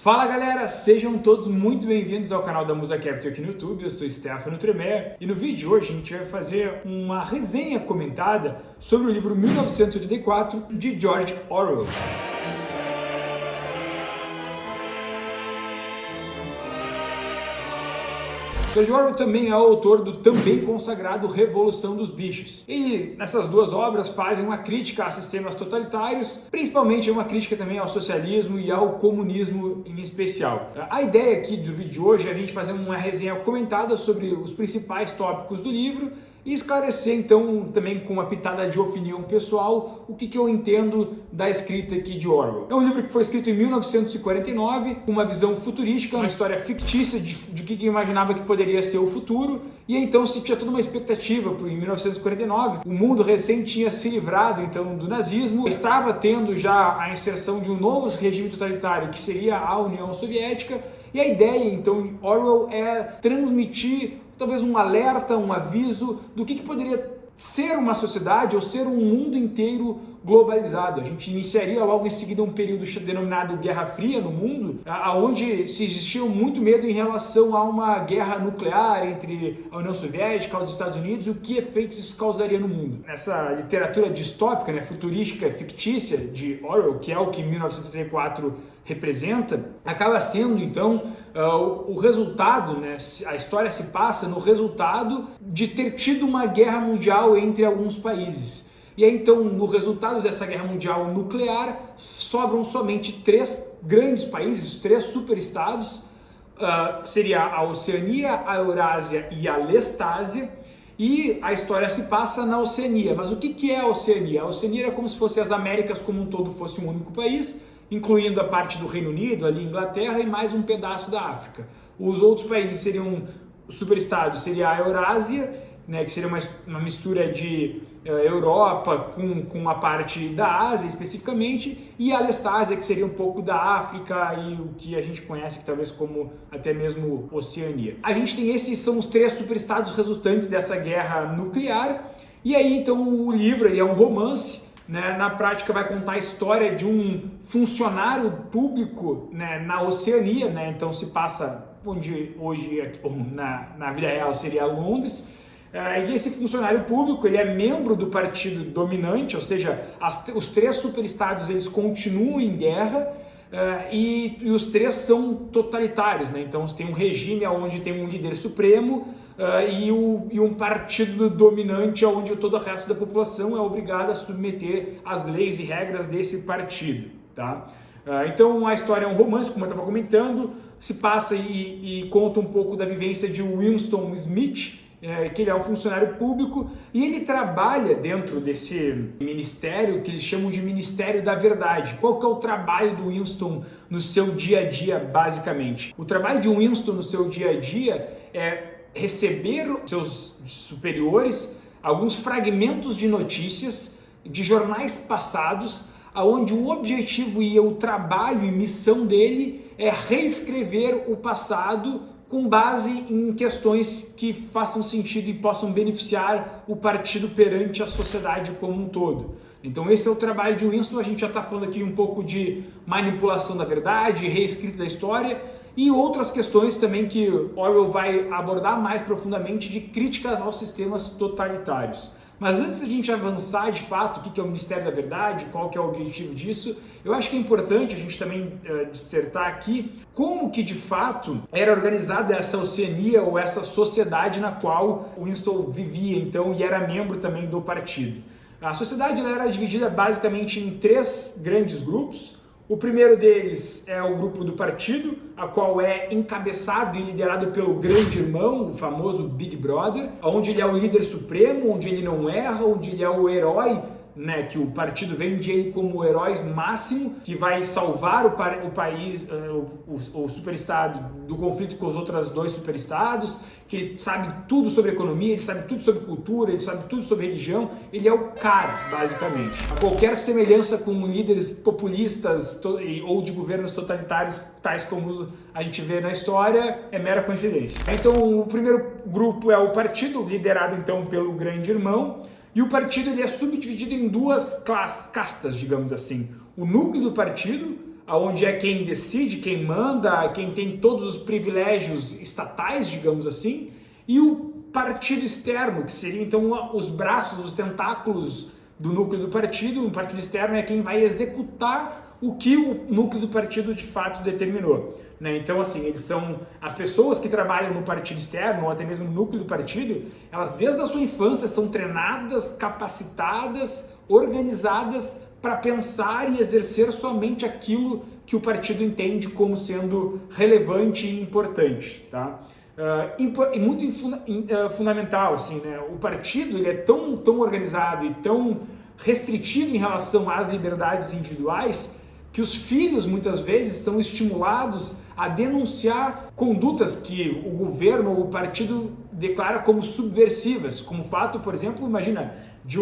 Fala galera, sejam todos muito bem-vindos ao canal da Musa Capital aqui no YouTube. Eu sou Stefano Tremé e no vídeo de hoje a gente vai fazer uma resenha comentada sobre o livro 1984 de George Orwell. George Orwell também é autor do também consagrado Revolução dos Bichos. E nessas duas obras fazem uma crítica a sistemas totalitários, principalmente uma crítica também ao socialismo e ao comunismo em especial. A ideia aqui do vídeo de hoje é a gente fazer uma resenha comentada sobre os principais tópicos do livro e esclarecer então também com uma pitada de opinião pessoal o que eu entendo da escrita aqui de Orwell. É um livro que foi escrito em 1949, com uma visão futurística, uma história fictícia de que imaginava que poderia ser o futuro, e então se tinha toda uma expectativa, porque em 1949 o mundo recém tinha se livrado então do nazismo, estava tendo já a inserção de um novo regime totalitário que seria a União Soviética, e a ideia então de Orwell é transmitir talvez um alerta, um aviso do que poderia ser uma sociedade ou ser um mundo inteiro globalizado. A gente iniciaria logo em seguida um período denominado Guerra Fria no mundo, onde se existia muito medo em relação a uma guerra nuclear entre a União Soviética e os Estados Unidos e o que efeitos isso causaria no mundo. Essa literatura distópica, futurística, fictícia de Orwell, que é o que 1984 representa, acaba sendo então o resultado, a história se passa no resultado de ter tido uma guerra mundial entre alguns países. E aí então, no resultado dessa guerra mundial nuclear, sobram somente três grandes países, três superestados, seria a Oceania, a Eurásia e a Lestásia, e a história se passa na Oceania. Mas o que é a Oceania? A Oceania é como se fosse as Américas como um todo fosse um único país, incluindo a parte do Reino Unido, ali Inglaterra e mais um pedaço da África. Os outros países seriam, superestados, seria a Eurásia, que seria uma mistura de Europa com a parte da Ásia especificamente, e a Lestásia, que seria um pouco da África e o que a gente conhece talvez como até mesmo Oceania. A gente tem são os três superestados resultantes dessa guerra nuclear, e aí então o livro é um romance. Na prática vai contar a história de um funcionário público na Oceania, então se passa onde hoje na vida real seria Londres, e esse funcionário público ele é membro do partido dominante, ou seja, os três superestados eles continuam em guerra, e os três são totalitários, então você tem um regime onde tem um líder supremo, e um partido dominante onde todo o resto da população é obrigada a submeter às leis e regras desse partido. Tá? Então a história é um romance, como eu estava comentando, se passa e conta um pouco da vivência de Winston Smith, que ele é um funcionário público e ele trabalha dentro desse ministério que eles chamam de Ministério da Verdade. Qual que é o trabalho do Winston no seu dia a dia, basicamente? O trabalho de Winston no seu dia a dia é receber seus superiores alguns fragmentos de notícias de jornais passados, onde o objetivo e o trabalho e missão dele é reescrever o passado com base em questões que façam sentido e possam beneficiar o partido perante a sociedade como um todo. Então esse é o trabalho de Winston. A gente já está falando aqui um pouco de manipulação da verdade, reescrita da história e outras questões também que Orwell vai abordar mais profundamente de críticas aos sistemas totalitários. Mas antes de a gente avançar de fato o que é o Ministério da Verdade, qual que é o objetivo disso, eu acho que é importante a gente também dissertar aqui como que de fato era organizada essa Oceania ou essa sociedade na qual Winston vivia então e era membro também do partido. A sociedade ela era dividida basicamente em três grandes grupos. O primeiro deles é o grupo do partido, a qual é encabeçado e liderado pelo grande irmão, o famoso Big Brother, onde ele é o líder supremo, onde ele não erra, onde ele é o herói, que o partido vende ele como o herói máximo, que vai salvar o país, o superestado do conflito com os outros dois superestados, que ele sabe tudo sobre economia, ele sabe tudo sobre cultura, ele sabe tudo sobre religião, ele é o cara, basicamente. Qualquer semelhança com líderes populistas ou de governos totalitários, tais como a gente vê na história, é mera coincidência. Então, o primeiro grupo é o partido, liderado então pelo grande irmão, e o partido ele é subdividido em duas castas, digamos assim. O núcleo do partido, onde é quem decide, quem manda, quem tem todos os privilégios estatais, digamos assim, e o partido externo, que seria então os braços, os tentáculos do núcleo do partido. O partido externo é quem vai executar o que o núcleo do partido de fato determinou, né? Então, assim, eles são as pessoas que trabalham no partido externo ou até mesmo no núcleo do partido. Elas desde a sua infância são treinadas, capacitadas, organizadas para pensar e exercer somente aquilo que o partido entende como sendo relevante e importante, tá? E muito fundamental, assim, né? O partido ele é tão organizado e tão restritivo em relação às liberdades individuais que os filhos muitas vezes são estimulados a denunciar condutas que o governo ou o partido declara como subversivas, como fato, por exemplo, imagina, de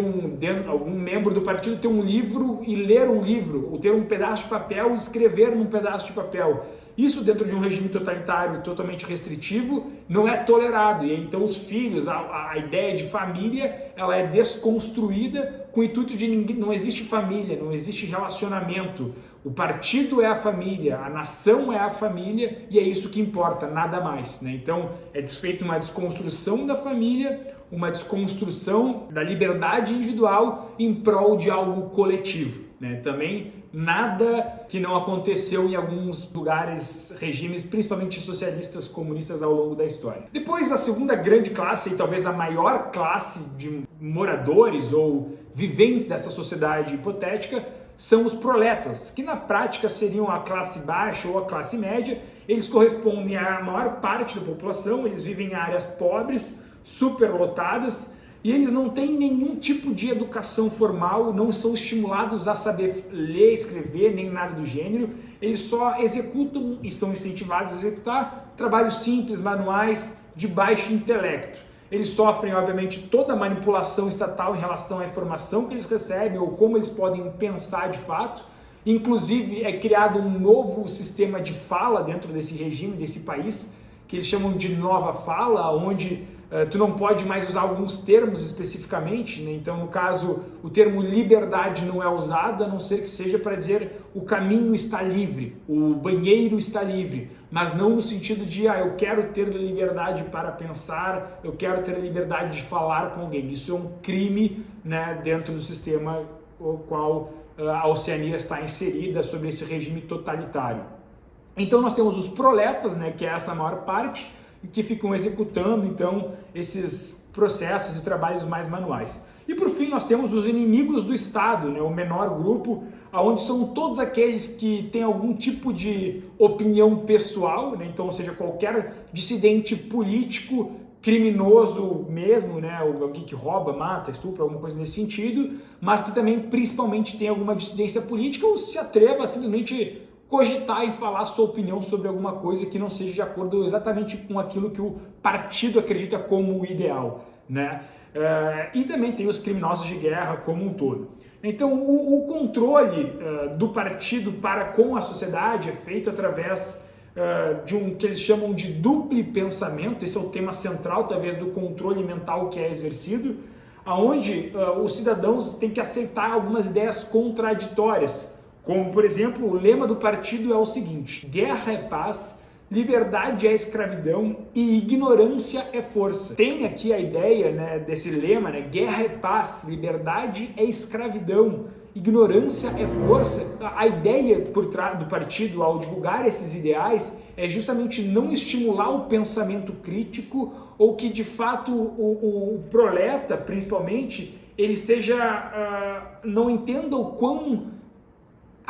algum membro do partido ter um livro e ler um livro, ou ter um pedaço de papel e escrever num pedaço de papel. Isso dentro de um regime totalitário totalmente restritivo não é tolerado, e então os filhos, a ideia de família, ela é desconstruída com o intuito de não existe família, não existe relacionamento. O partido é a família, a nação é a família e é isso que importa, nada mais, né? Então é feita uma desconstrução da família, uma desconstrução da liberdade individual em prol de algo coletivo, né? Também nada que não aconteceu em alguns lugares, regimes, principalmente socialistas, comunistas ao longo da história. Depois, a segunda grande classe, e talvez a maior classe de moradores ou viventes dessa sociedade hipotética, são os proletas, que na prática seriam a classe baixa ou a classe média. Eles correspondem à maior parte da população, eles vivem em áreas pobres, superlotadas, e eles não têm nenhum tipo de educação formal, não são estimulados a saber ler, escrever, nem nada do gênero. Eles só executam e são incentivados a executar trabalhos simples, manuais, de baixo intelecto. Eles sofrem, obviamente, toda a manipulação estatal em relação à informação que eles recebem ou como eles podem pensar de fato. Inclusive, é criado um novo sistema de fala dentro desse regime, desse país, que eles chamam de nova fala, onde tu não pode mais usar alguns termos especificamente, né? Então, no caso, o termo liberdade não é usado, a não ser que seja para dizer o caminho está livre, o banheiro está livre, mas não no sentido de eu quero ter liberdade para pensar, eu quero ter a liberdade de falar com alguém. Isso é um crime, né, dentro do sistema o qual a Oceania está inserida sobre esse regime totalitário. Então nós temos os proletas, né, que é essa maior parte, que ficam executando então esses processos e trabalhos mais manuais. E por fim nós temos os inimigos do Estado, né, o menor grupo, onde são todos aqueles que têm algum tipo de opinião pessoal, né, então, ou seja, qualquer dissidente político, criminoso mesmo, né, alguém que rouba, mata, estupra, alguma coisa nesse sentido, mas que também principalmente tem alguma dissidência política ou se atreva a simplesmente cogitar e falar sua opinião sobre alguma coisa que não seja de acordo exatamente com aquilo que o partido acredita como o ideal, né? E também tem os criminosos de guerra como um todo. Então, o controle do partido para com a sociedade é feito através de um que eles chamam de duplo pensamento. Esse é o tema central, talvez, do controle mental que é exercido, onde os cidadãos têm que aceitar algumas ideias contraditórias. Como, por exemplo, o lema do partido é o seguinte: guerra é paz, liberdade é escravidão e ignorância é força. Tem aqui a ideia, né, desse lema, né, guerra é paz, liberdade é escravidão, ignorância é força. A ideia por trás do partido ao divulgar esses ideais é justamente não estimular o pensamento crítico ou que de fato o proleta, principalmente, ele seja, não entenda o quão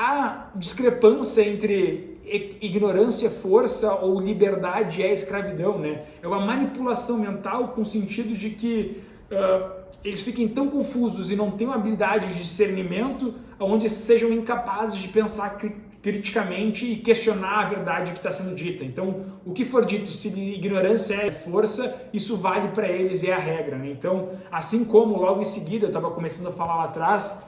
a discrepância entre ignorância é força ou liberdade é escravidão, né? É uma manipulação mental com o sentido de que eles fiquem tão confusos e não tenham habilidade de discernimento, onde sejam incapazes de pensar criticamente e questionar a verdade que está sendo dita. Então, o que for dito, se ignorância é força, isso vale para eles, é a regra, né? Então, assim como logo em seguida, eu estava começando a falar lá atrás,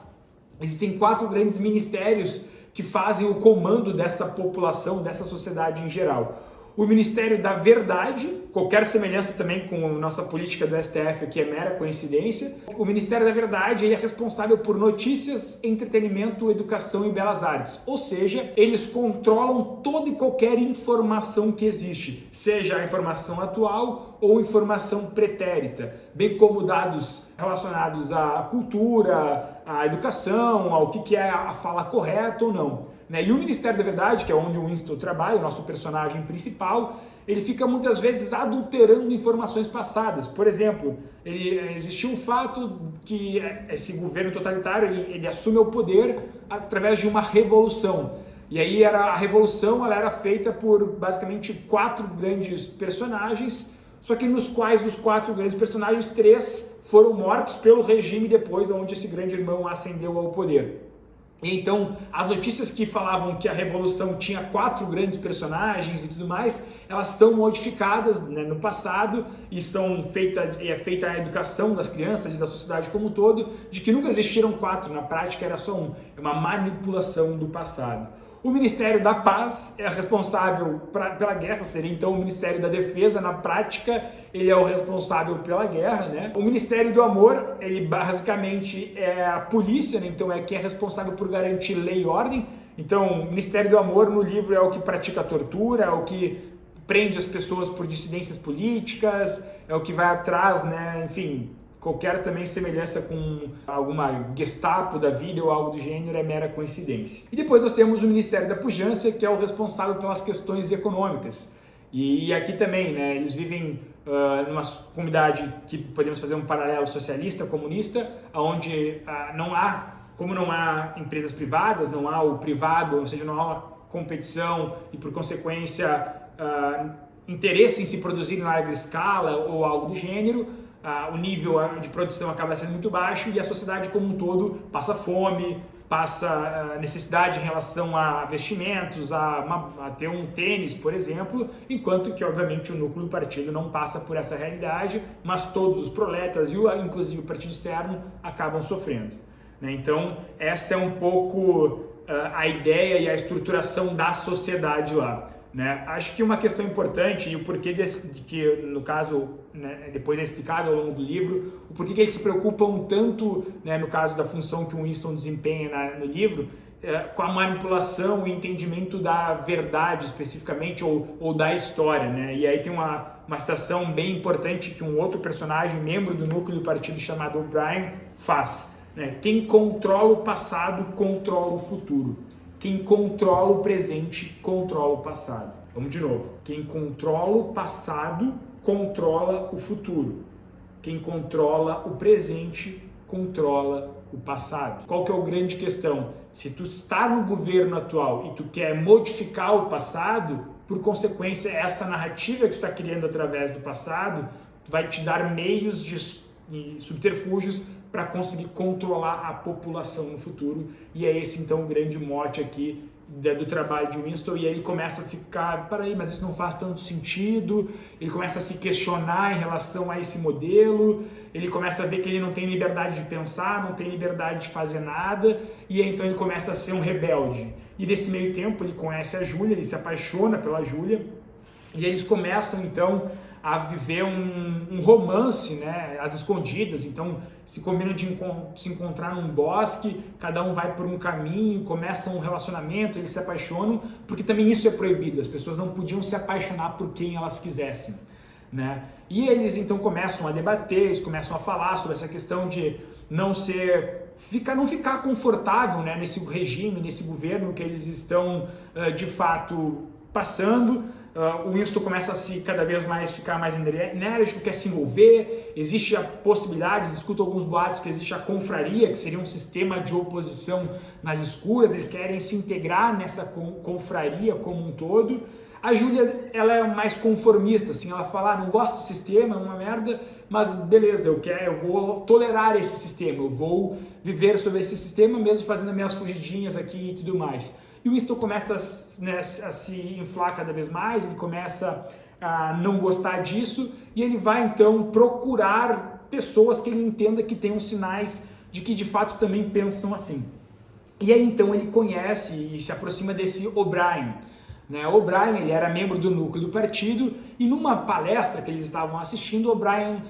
existem 4 grandes ministérios que fazem o comando dessa população, dessa sociedade em geral. o Ministério da Verdade, qualquer semelhança também com a nossa política do STF aqui é mera coincidência. O Ministério da Verdade ele é responsável por notícias, entretenimento, educação e belas artes, ou seja, eles controlam toda e qualquer informação que existe, seja a informação atual ou informação pretérita, bem como dados relacionados à cultura, à educação, ao que é a fala correta ou não. E o Ministério da Verdade, que é onde o Winston trabalha, o nosso personagem principal, ele fica muitas vezes adulterando informações passadas. Por exemplo, existiu um fato que esse governo totalitário ele assume o poder através de uma revolução. E aí a revolução ela era feita por basicamente 4 grandes personagens, só que nos quais os 4 grandes personagens, 3 foram mortos pelo regime depois, onde esse grande irmão ascendeu ao poder. Então, as notícias que falavam que a Revolução tinha 4 grandes personagens e tudo mais, elas são modificadas, né, no passado e é feita a educação das crianças e da sociedade como um todo, de que nunca existiram 4, na prática era só um, é uma manipulação do passado. O Ministério da Paz é responsável pela guerra, seria então o Ministério da Defesa, na prática ele é o responsável pela guerra, né? O Ministério do Amor, ele basicamente é a polícia, né? Então é quem é responsável por garantir lei e ordem. Então o Ministério do Amor no livro é o que pratica a tortura, é o que prende as pessoas por dissidências políticas, é o que vai atrás, né? Enfim, qualquer também semelhança com alguma Gestapo da vida ou algo do gênero é mera coincidência. E depois nós temos o Ministério da Pujança, que é o responsável pelas questões econômicas. E aqui também, né, eles vivem numa comunidade que podemos fazer um paralelo socialista, comunista, onde não há empresas privadas, não há o privado, ou seja, não há uma competição e, por consequência, interesse em se produzir em larga escala ou algo do gênero, o nível de produção acaba sendo muito baixo e a sociedade como um todo passa fome, passa necessidade em relação a vestimentos, a ter um tênis, por exemplo, enquanto que, obviamente, o núcleo do partido não passa por essa realidade, mas todos os proletas e, inclusive, o partido externo acabam sofrendo. Então, essa é um pouco a ideia e a estruturação da sociedade lá. Acho que uma questão importante e o porquê de que, no caso, né, depois é explicado ao longo do livro, o porquê que eles se preocupam tanto, né, no caso da função que o Winston desempenha no livro, com a manipulação e entendimento da verdade especificamente ou da história. Né? E aí tem uma citação bem importante que um outro personagem, membro do núcleo do partido chamado O'Brien, faz. Né? Quem controla o passado, controla o futuro. Quem controla o presente, controla o passado. Vamos de novo. Quem controla o passado, controla o futuro. Quem controla o presente, controla o passado. Qual que é a grande questão? Se tu está no governo atual e tu quer modificar o passado, por consequência, essa narrativa que tu está criando através do passado vai te dar meios e subterfúgios para conseguir controlar a população no futuro. E é esse, então, o grande mote aqui do trabalho de Winston. E aí ele começa a ficar, peraí, mas isso não faz tanto sentido. Ele começa a se questionar em relação a esse modelo. Ele começa a ver que ele não tem liberdade de pensar, não tem liberdade de fazer nada. E aí, então, ele começa a ser um rebelde. E nesse meio tempo, ele conhece a Júlia, ele se apaixona pela Júlia. E eles começam, então, a viver um romance, né, às escondidas. Então se combinam de se encontrar num bosque, cada um vai por um caminho, começa um relacionamento, eles se apaixonam, porque também isso é proibido, as pessoas não podiam se apaixonar por quem elas quisessem, né? E eles então começam a debater, eles começam a falar sobre essa questão de não ficar confortável, né, nesse regime, nesse governo que eles estão de fato passando. O Winston começa a cada vez mais ficar mais enérgico, quer se envolver, existe a possibilidade, escuto alguns boatos que existe a confraria, que seria um sistema de oposição nas escuras, eles querem se integrar nessa confraria como um todo. A Júlia, ela é mais conformista, assim, ela fala, não gosto do sistema, é uma merda, mas beleza, eu vou tolerar esse sistema, eu vou viver sobre esse sistema mesmo fazendo as minhas fugidinhas aqui e tudo mais. E o Winston começa a se inflar cada vez mais, ele começa a não gostar disso e ele vai então procurar pessoas que ele entenda que tenham sinais de que de fato também pensam assim. E aí então ele conhece e se aproxima desse O'Brien. Né? O O'Brien, ele era membro do núcleo do partido e numa palestra que eles estavam assistindo, o O'Brien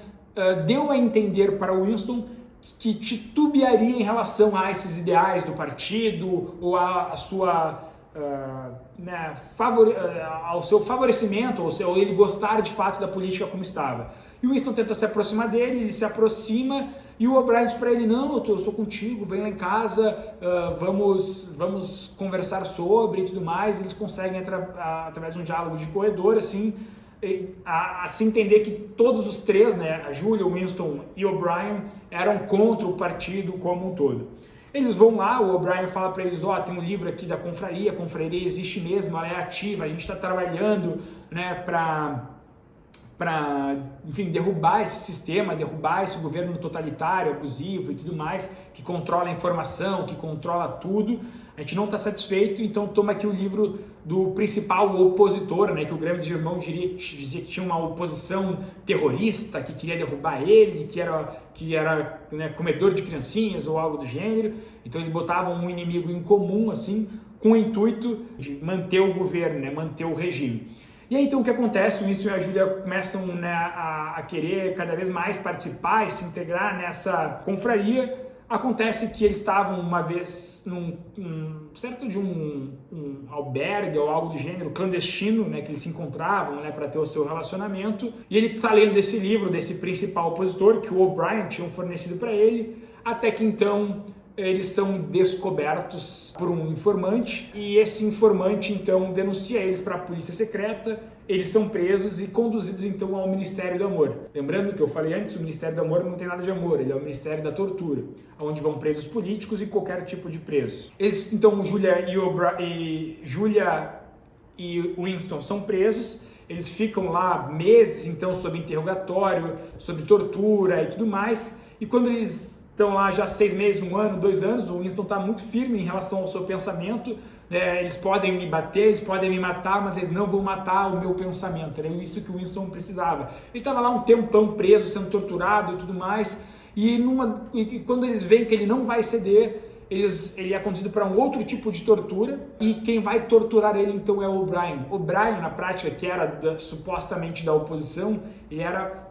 deu a entender para Winston que titubearia em relação a esses ideais do partido ou a sua, ao seu favorecimento, ou ele gostar de fato da política como estava. E o Winston tenta se aproximar dele, ele se aproxima e o O'Brien diz para ele, não, eu sou contigo, vem lá em casa, vamos conversar sobre e tudo mais. Eles conseguem, através de um diálogo de corredor, assim, a se entender que todos os três, né, a Julia, o Winston e o O'Brien, eram contra o partido como um todo. Eles vão lá, o O'Brien fala para eles, tem um livro aqui da confraria, a confraria existe mesmo, ela é ativa, a gente está trabalhando, né, para, enfim, derrubar esse sistema, derrubar esse governo totalitário, abusivo e tudo mais, que controla a informação, que controla tudo. A gente não está satisfeito, então toma aqui o livro do principal opositor, né, que o Graham de Girmão dizia que tinha uma oposição terrorista, que queria derrubar ele, que era né, comedor de criancinhas ou algo do gênero. Então eles botavam um inimigo em comum, assim, com o intuito de manter o governo, né, manter o regime. E aí então o que acontece? O Winston e a Julia começam, né, a querer cada vez mais participar e se integrar nessa confraria. Acontece que eles estavam uma vez certo de um albergue ou algo do gênero clandestino, né, que eles se encontravam, né, para ter o seu relacionamento. E ele está lendo desse livro, desse principal opositor que o O'Brien tinha fornecido para ele, até que então eles são descobertos por um informante e esse informante então denuncia eles para a polícia secreta. Eles são presos e conduzidos então ao Ministério do Amor. Lembrando que eu falei antes, o Ministério do Amor não tem nada de amor, ele é o Ministério da Tortura, onde vão presos políticos e qualquer tipo de presos. Eles, então, Julia e Winston são presos, eles ficam lá meses então sob interrogatório, sob tortura e tudo mais, e quando eles estão lá já 6 meses, 1 ano, 2 anos, o Winston está muito firme em relação ao seu pensamento. Eles podem me bater, eles podem me matar, mas eles não vão matar o meu pensamento. Era isso que o Winston precisava. Ele estava lá um tempão preso, sendo torturado e tudo mais, e quando eles veem que ele não vai ceder, ele é conduzido para um outro tipo de tortura, e quem vai torturar ele então é o O'Brien. O O'Brien, na prática, que era supostamente da oposição, ele era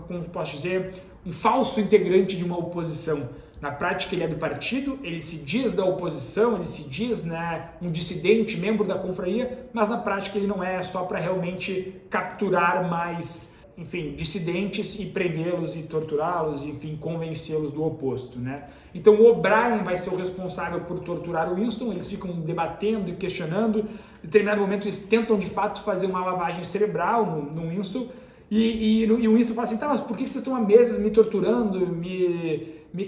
como posso dizer, um falso integrante de uma oposição. Na prática ele é do partido, ele se diz da oposição, ele se diz, né, um dissidente, membro da confraria, mas na prática ele não é, só para realmente capturar mais, enfim, dissidentes e prendê-los e torturá-los, enfim, convencê-los do oposto, né? Então o O'Brien vai ser o responsável por torturar o Winston. Eles ficam debatendo e questionando. Em determinado momento eles tentam de fato fazer uma lavagem cerebral no Winston, e o Winston fala assim, tá, mas por que vocês estão há meses me torturando,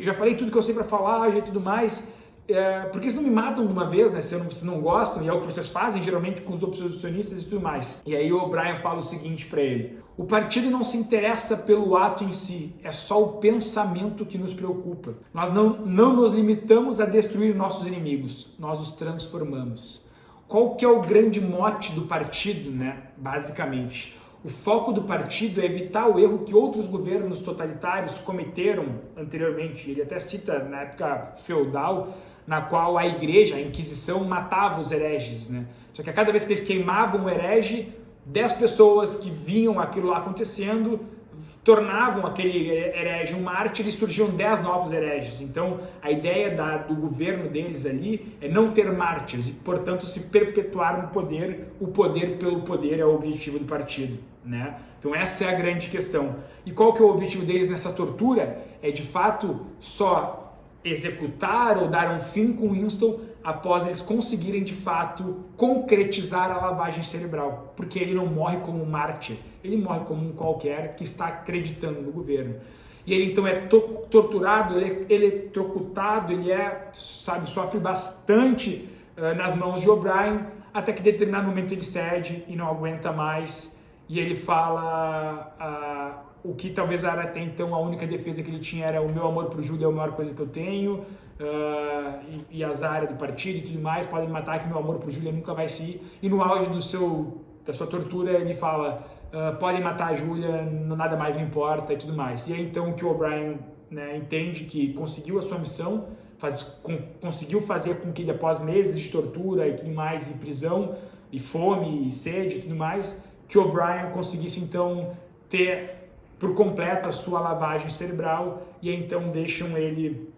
já falei tudo que eu sei para falar e tudo mais, por que vocês não me matam de uma vez, né, se vocês não gostam, e é o que vocês fazem geralmente com os oposicionistas e tudo mais. E aí o O'Brien fala o seguinte para ele, o partido não se interessa pelo ato em si, é só o pensamento que nos preocupa. Nós não nos limitamos a destruir nossos inimigos, nós os transformamos. Qual que é o grande mote do partido, né, basicamente? O foco do partido é evitar o erro que outros governos totalitários cometeram anteriormente. Ele até cita na época feudal, na qual a igreja, a Inquisição, matava os hereges, né? Só que a cada vez que eles queimavam o herege, 10 pessoas que viam aquilo lá acontecendo tornavam aquele herege um mártir e surgiam 10 novos hereges. Então, a ideia do governo deles ali é não ter mártires e, portanto, se perpetuar no poder. O poder pelo poder é o objetivo do partido, né? Então, essa é a grande questão. E qual que é o objetivo deles nessa tortura? É, de fato, só executar ou dar um fim com Winston após eles conseguirem, de fato, concretizar a lavagem cerebral. Porque ele não morre como um mártir, ele morre como um qualquer que está acreditando no governo. E ele, então, é torturado, ele é eletrocutado, ele sofre bastante nas mãos de O'Brien, até que, em determinado momento, ele cede e não aguenta mais. E ele fala... o que talvez era até então a única defesa que ele tinha era o meu amor pro Júlio é a maior coisa que eu tenho, e as áreas do partido e tudo mais, podem me matar que meu amor pro Júlio nunca vai se ir. E no auge da sua tortura ele fala, podem matar a Júlia, nada mais me importa e tudo mais. E é então que o O'Brien, né, entende que conseguiu a sua missão, conseguiu fazer com que ele, após meses de tortura e tudo mais, e prisão, e fome, e sede e tudo mais, que O'Brien conseguisse então ter por completo a sua lavagem cerebral, e então deixam ele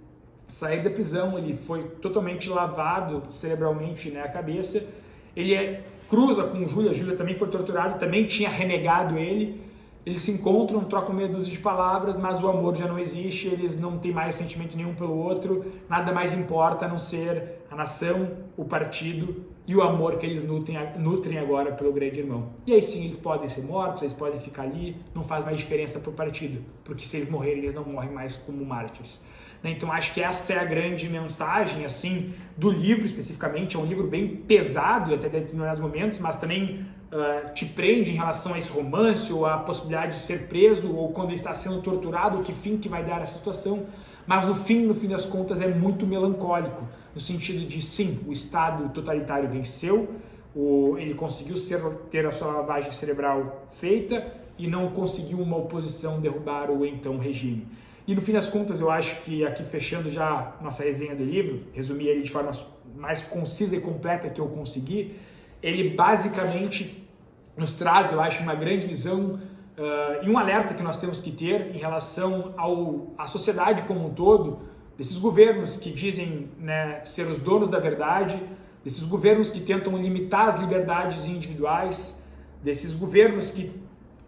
sair da prisão. Ele foi totalmente lavado cerebralmente, né, a cabeça. Ele cruza com Júlia também foi torturada, também tinha renegado ele. Eles se encontram, trocam meia dúzia de palavras, mas o amor já não existe, eles não têm mais sentimento nenhum pelo outro, nada mais importa a não ser a nação, o partido e o amor que eles nutrem agora pelo grande irmão. E aí sim, eles podem ser mortos, eles podem ficar ali, não faz mais diferença para o partido, porque se eles morrerem, eles não morrem mais como mártires. Então acho que essa é a grande mensagem assim do livro especificamente. É um livro bem pesado até em determinados momentos, mas também te prende em relação a esse romance ou a possibilidade de ser preso ou quando ele está sendo torturado, que fim que vai dar essa situação. Mas no fim das contas é muito melancólico, no sentido de sim, o Estado totalitário venceu, ele conseguiu ter a sua lavagem cerebral feita e não conseguiu uma oposição derrubar o então regime. E no fim das contas, eu acho que aqui fechando já nossa resenha do livro, resumir ele de forma mais concisa e completa que eu consegui, ele basicamente nos traz, eu acho, uma grande visão e um alerta que nós temos que ter em relação à sociedade como um todo, desses governos que dizem, né, ser os donos da verdade, desses governos que tentam limitar as liberdades individuais, desses governos que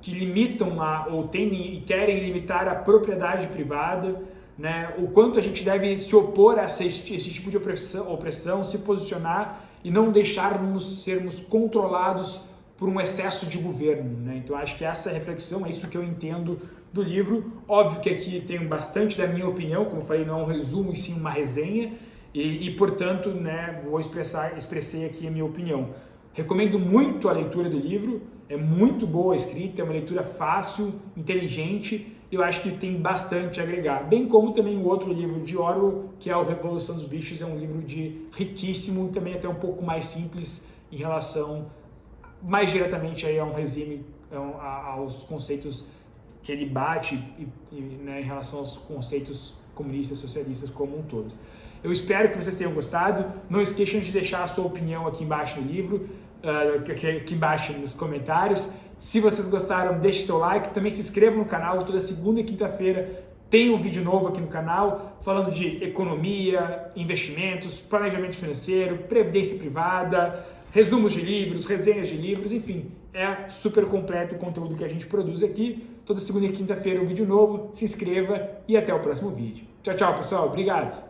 limitam ou tendem e querem limitar a propriedade privada, né? O quanto a gente deve se opor a esse tipo de opressão, se posicionar e não deixarmos sermos controlados por um excesso de governo, né? Então acho que essa reflexão é isso que eu entendo do livro. Óbvio que aqui tem bastante da minha opinião, como eu falei, não é um resumo e sim uma resenha, e portanto, né, expressei aqui a minha opinião. Recomendo muito a leitura do livro, é muito boa a escrita, é uma leitura fácil, inteligente, eu acho que tem bastante a agregar. Bem como também o outro livro de Orwell, que é o Revolução dos Bichos, é um livro riquíssimo e também até um pouco mais simples em relação, mais diretamente aí a um regime, aos conceitos que ele bate, né, em relação aos conceitos comunistas, socialistas como um todo. Eu espero que vocês tenham gostado. Não esqueçam de deixar a sua opinião aqui embaixo no livro, aqui embaixo nos comentários. Se vocês gostaram, deixe seu like. Também se inscrevam no canal. Toda segunda e quinta-feira tem um vídeo novo aqui no canal falando de economia, investimentos, planejamento financeiro, previdência privada, resumos de livros, resenhas de livros, enfim. É super completo o conteúdo que a gente produz aqui. Toda segunda e quinta-feira um vídeo novo. Se inscreva e até o próximo vídeo. Tchau, tchau, pessoal. Obrigado.